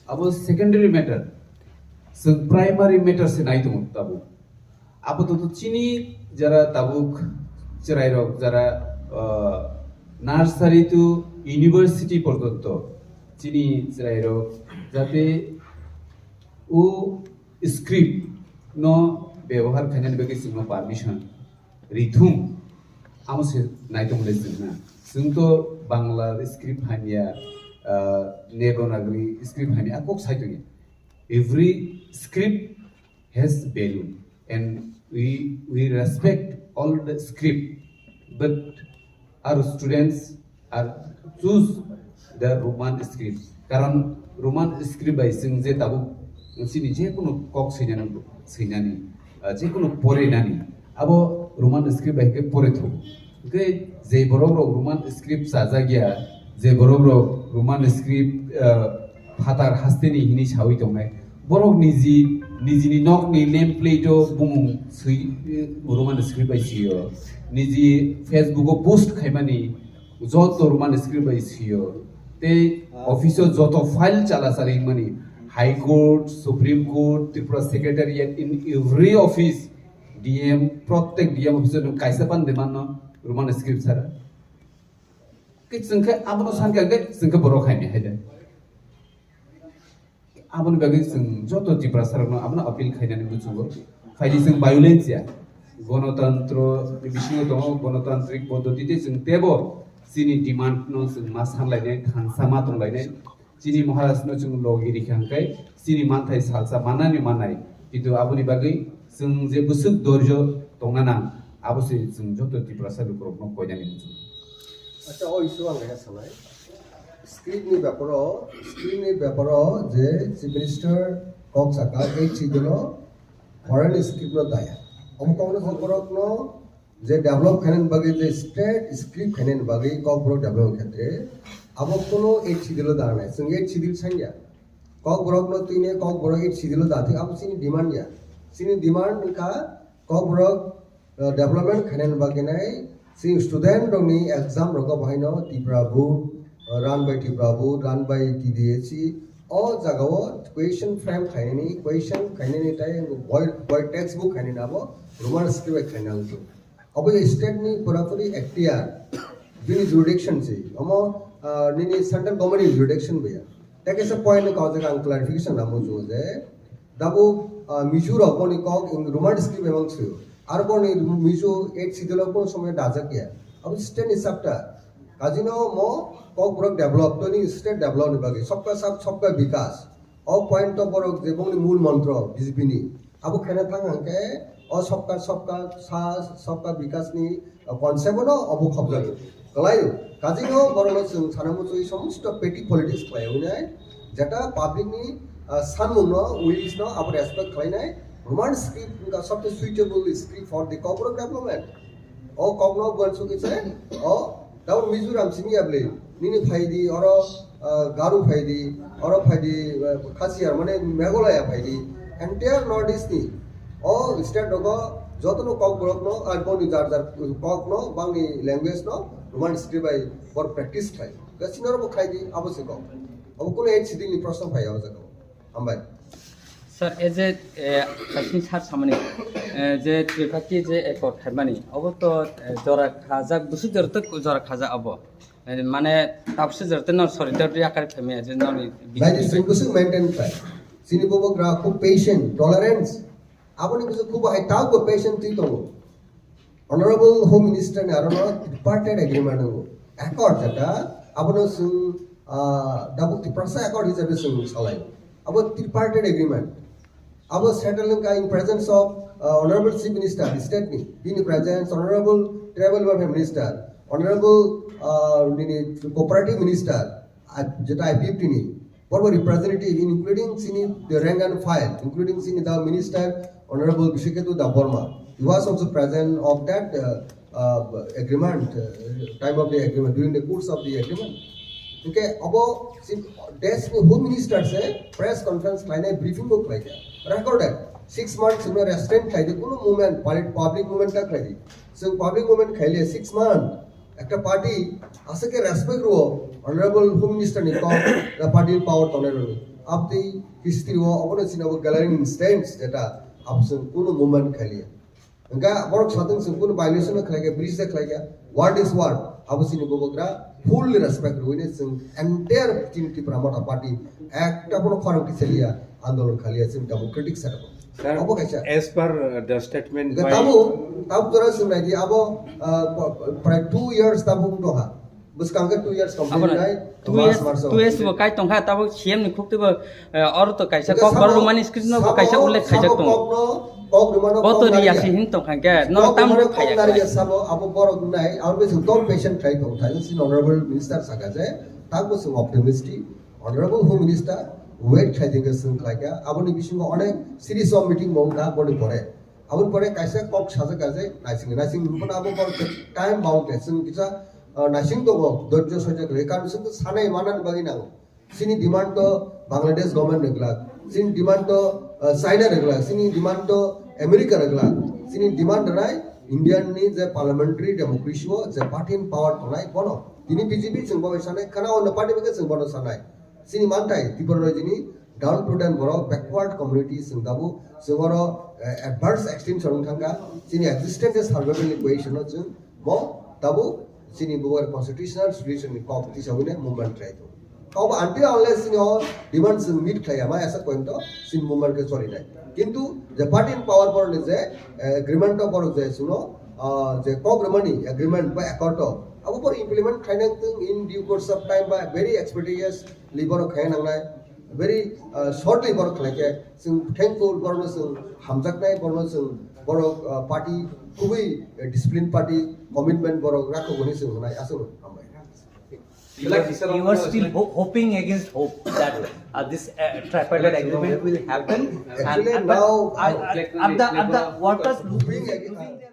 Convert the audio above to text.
abo secondary matter sung primary matter se nai tung tabu abo to chini jara tabuk cherai rok jara nursery two university পর্যন্ত চিনি চেরাইরক যাতে ও script ন ব্যবহার খাইনানি বাকি जोंनो permission রিথুম আমসে নাইতমলে जोंना जोंथ' বাংলা স্ক্রিপ্ট হানিয়া দেবনাগরি স্ক্রিপ্ট হানিয়া কক সাইতনি every script has value and we respect all the script but our students are choose the Roman script karon Roman script by sing je tabu sini je kono kok seinani je kono pore nani abo Roman script by ke pore tho ke je borok Roman script saja gya je borok Roman script phatar hasteni hini sawi tongnai borok nijini nok ni name plate o bumung sui Roman script by siyo niji Facebook o post khaimani joto Roman script by siyo te office o joto file chala sari mani high court supreme court tripura secretariat in every office dm prottek dm office no kaisa pan demanno Roman script sara ke jengka abono sanka ke jengka borok khaimi haida aboni bagi जों joto tripura sarano abona appeal khainani bujugo faili जों violence ya গণতন্ত্র বিশ্বীয় দङ গণতান্ত্রিক পদ্ধতিতে जों तेबो চিনি demand no जों मा सानलायनाय खानसामा दंलायनाय चिनि महाराजनो जों लगिरि खांखाय चिनि मानथाय सालसा मानानि मानाय किन्तु आबुनि बागै जों जे बुसुक धैर्य दंना आबुसि जों जत त्रिपुरा सालुक्रम कयनानि बुझु আচ্ছা ও ইস্যু আং গায়া সালাই স্ক্রিপ্টনি ব্যাপারও যে চিফ মিনিস্টার কক সাকা এই চিগুলো ফরেন স্ক্রিপ্ট দায়া অমকমনে সম্পর্কন যে ডেভেলপ খানেন বাগে যে স্টেট স্ক্রিপ্ট খানেন বাগে ককব্রক ডেভেলপ ক্ষেত্রে আবক কোনো এই চিদিলো দা নাই जों এই চিদিল সাইয়া ককব্রক নো তুইনে ককব্রক এই চিদিলো দাতে আব সিনি ডিমান্ড या সিনি ডিমান্ড का ককব্রক ডেভেলপমেন্ট খানেন বাগে নাই সিং স্টুডেন্ট দনি एग्जाम রক বাহাইনো টিপ্রাবু রান বাই টিপ্রাবু রান বাই টিডিএসি ओ जगाओ क्वेश्चन फ्रेम खाइने ताई बॉय टेक्स्ट बुक खाइने नाबो रोमान स्क्रिप्ट खाइने आंतो अब स्टेट नि पुरापुरी एक्टिया बिनि जुरिडिक्शन से अमो निनि सेंट्रल गवर्नमेंट जुरिडिक्शन भया ताके से पॉइंट का जगह आं क्लैरिफिकेशन नामो जो जे दाबो मिजोर अपनी कॉक इन रोमान स्क्रिप्ट एवं छ आर कोनी मिजो एक सिदलो को समय दाजकिया अब स्टेट नि सबटा काजिनो मो कक ब्रक डेभलप तो नि स्टेट डेभलप नि बागे सबका सब सबका विकास ओ पॉइंट तो बरक जेबंनि मूल मंत्र बीजेपी नि अब खेने थांग हंके ओ सबका विकास नि कन्सेप्ट न अब खबजायो गलाय काजिनो बरनो जों सानामु जों समस्त पेटी पॉलिटिक्स खालायनाय जेटा पब्लिक नि सानमुन विलिस न अब रेस्पेक्ट खालायनाय रोमान स्क्रिप्ट का सबसे suitable script for the corporate development ओ कॉग्नो बनसु किसे ओ दाउ मिजोराम सिनि आबले निनि फाइदी और गारू फाइदी और फाइदी खासियार माने मेघालय फाइदी एंटायर नॉर्थ ईस्ट नि ओ स्टेट दगो जतनो कक ब्रक नो आर बनि जार कक नो बांगनि लैंग्वेज नो रोमान स्क्रिप्ट बाय फॉर प्रैक्टिस थाय गसिनर बो खाइदी आवश्यक अब कोन एक सिदिनि प्रश्न फाय आव जागो हामबाय सर एज ए खासिन सार सामानि जे त्रिपाठी जे एकट थाइमानि अब तो जरा खाजा बुसु जरत जरा खाजा अब माने तापसे जरते न सॉलिडारिटी आकार फेमे जे ननि लाइक सिंगुसु मेंटेन थाय सिनि बोबो ग्रा खूब पेशेंट टॉलरेंस आपनि बुसु खूब हाई टाउ को पेशेंट थी तो ऑनरेबल होम मिनिस्टर ने आरो ट्रिपार्टेड एग्रीमेंट हो एकॉर्ड जटा आपनो सुन दाबु त्रिपासा एकॉर्ड हिसाबे सुन सलाय अब ट्रिपार्टेड एग्रीमेंट अब सेटलिंग का in presence of honourable chief minister state नि in presence honourable tribal welfare minister honourable cooperative minister जेटा आईपीएफटी नि फॉर रिप्रेजेंटेटिव इंक्लूडिंग सिनी the rank and file including सिनी the minister honourable Bishketu Debbarma he was also present of that agreement time of the agreement during the course of the agreement okay अब देश में home minister से press conference लाइने briefing को खाई दिया recorded 6 months में रेस्टोरेंट खाई दे कोनो मूवमेंट पब्लिक मूवमेंट का खाई दी सो पब्लिक मूवमेंट खाई ले 6 months একটা পার্টি আছে কে রেসপেক্ট রো অনারেবল হোম মিনিস্টার নি কম পার্টি পাওয়ার তনের আপনি হিস্ট্রি ও অবনে সিনাবো গ্যালারি ইনস্ট্যান্টস যেটা আপসন কোনো movement খেলিয়া enggak borok satung sempun violation khlaiga breach da khlaiga word is word abusini bobogra full respect ruine sing entire activity pramata party ekta kono khorangti chelia andolon khalia sing democratic setup Sir, abo kaisa as per the statement by tabu tora sunai di abo pray 2 years tabu doha bus kangka 2 years complete nai 2 years bo kai tongkha tabo CM ni khukte bo or to kaisa kok bor romani screen no kaisa ulle khaijak tong boto riasi hin tongkha ke no tam ro khaya sabo abo borok nai aur besu top patient try tong thai sin honorable minister saka je tabu sing optimistic honorable home minister wait khai dinga sing khlaiga aboni bisingo onek series of meeting mongna boni pore abon pore kaisa kok saja kaje naising rupana abo bor time bound sing kisa নাসিং দङ ধৈর্য সহ্য করে কারণ সে সানাই মানান বাগি নাও সিনি demand তো Bangladesh government রেগলা সিনি demand তো চাইনা রেগলা সিনি demand তো America রেগলা সিনি demand নাই Indian নি যে পার্লামেন্টারি ডেমোক্রেসি ও যে পার্টি ইন পাওয়ার তনাই বনো তিনি বিজেপি जों বাই সানাই খানা অন্য পার্টি বেকে जों বনো সানাই সিনি মানতাই ত্রিপুরা রজনী ডাউন টুডেন বড় ব্যাকওয়ার্ড কমিউনিটি जों দাবু जों বড় অ্যাডভান্স এক্সটেনশন থাকা সিনি এক্সিস্টেন্ট সার্ভাইভাল ইকুয়েশন जों ম দাবু sini buat constitutional solution ni kau ti sabune movement try to kau until unless sini all demand sing meet khaya ma asa point to sin movement ke sorry nai kintu the party in power por ni je agreement to por je suno je kok money agreement by accord to abu por implement khainan thing in due course of time by very expeditious labor khain nai very shortly bor khlake sing thankful borno sing hamjak nai borno sing boro party খুবই discipline party commitment বড় রাখো বনি সে নাই আসলে আমরা You are still hoping against hope that this tripartite agreement will happen, Actually, now at the workers hoping against